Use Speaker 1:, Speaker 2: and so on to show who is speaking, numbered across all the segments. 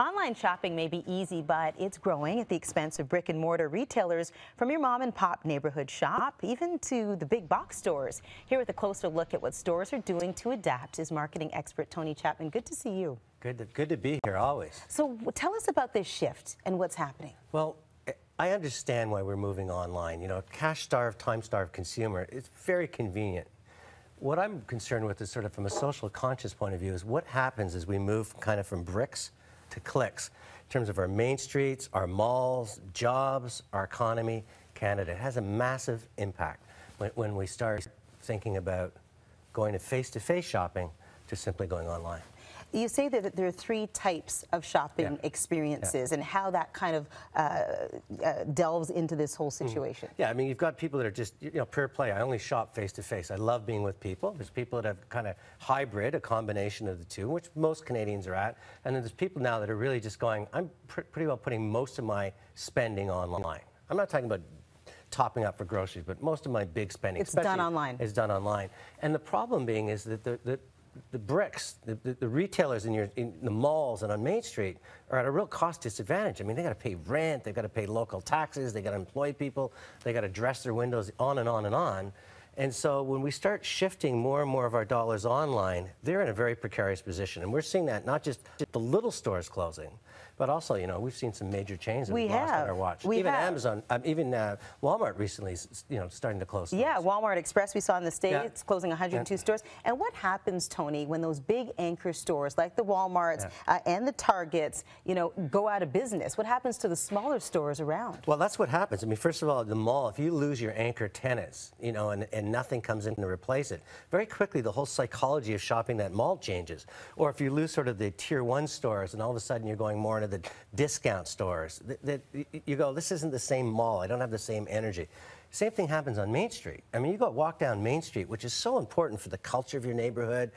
Speaker 1: Online shopping may be easy, but it's growing at the expense of brick and mortar retailers, from your mom and pop neighborhood shop even to the big box stores. Here with a closer look at what stores are doing to adapt is marketing expert Tony Chapman. Good to see you.
Speaker 2: Good to be here, always.
Speaker 1: So tell us about this shift and what's happening.
Speaker 2: Well, I understand why we're moving online. You know, a cash-starved, time-starved consumer, it's very convenient. What I'm concerned with is sort of from a social conscious point of view is what happens as we move kind of from bricks to clicks in terms of our main streets, our malls, jobs, our economy, Canada. It has a massive impact when we start thinking about going to face-to-face shopping to simply going online.
Speaker 1: You say that there are three types of shopping experiences and how that kind of delves into this whole situation.
Speaker 2: Yeah, I mean, you've got people that are just, you know, pure play. I only shop face-to-face. I love being with people. There's people that have kind of hybrid, a combination of the two, which most Canadians are at. And then there's people now that are really just going, I'm pretty well putting most of my spending online. I'm not talking about topping up for groceries, but most of my big spending.
Speaker 1: It's done online.
Speaker 2: It's done online. And the problem being is that the bricks, the retailers in the malls and on Main Street are at a real cost disadvantage. I mean, they got to pay rent, they've got to pay local taxes, they got to employ people, they got to dress their windows, on and on and on. And so when we start shifting more and more of our dollars online, they're in a very precarious position. And we're seeing that not just the little stores closing, but also, you know, we've seen some major chains that we've lost on our watch. Even Amazon, even Walmart recently, you know, starting to close stores.
Speaker 1: Yeah, Walmart Express, we saw in the States, closing 102 stores. And what happens, Tony, when those big anchor stores like the Walmarts and the Targets, you know, go out of business? What happens to the smaller stores around?
Speaker 2: Well, that's what happens. I mean, first of all, the mall, if you lose your anchor tenants, you know, and nothing comes in to replace it, very quickly the whole psychology of shopping that mall changes. Or if you lose sort of the tier 1 stores and all of a sudden you're going more into the discount stores, you go, this isn't the same mall, I don't have the same energy. Same thing happens on Main Street. I mean, you go walk down Main Street, which is so important for the culture of your neighborhood,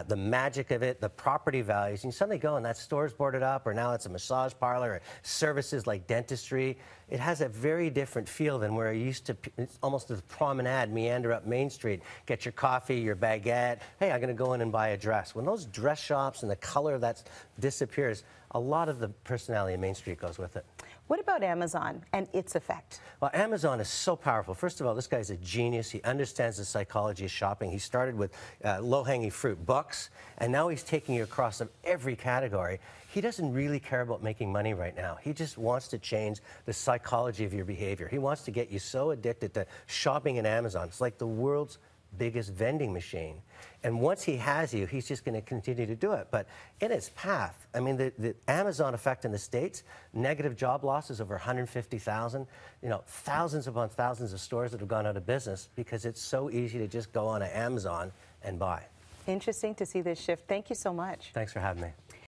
Speaker 2: the magic of it, the property values, and you suddenly go and that store's boarded up, or now it's a massage parlor, or services like dentistry. It has a very different feel than where it used to, it's almost a promenade, meander up Main Street, get your coffee, your baguette, hey, I'm gonna go in and buy a dress. When those dress shops and the color of that disappears, a lot of the personality of Main Street goes with it.
Speaker 1: What about Amazon and its effect?
Speaker 2: Well, Amazon is so powerful. First of all, this guy's a genius. He understands the psychology of shopping. He started with low-hanging fruit, books, and now he's taking you across every category. He doesn't really care about making money right now. He just wants to change the psychology of your behavior. He wants to get you so addicted to shopping at Amazon. It's like the world's biggest vending machine. And once he has you, he's just going to continue to do it. But in its path, I mean, the Amazon effect in the States, negative job losses over 150,000, you know, thousands upon thousands of stores that have gone out of business because it's so easy to just go on to Amazon and buy.
Speaker 1: Interesting to see this shift. Thank you so much.
Speaker 2: Thanks for having me.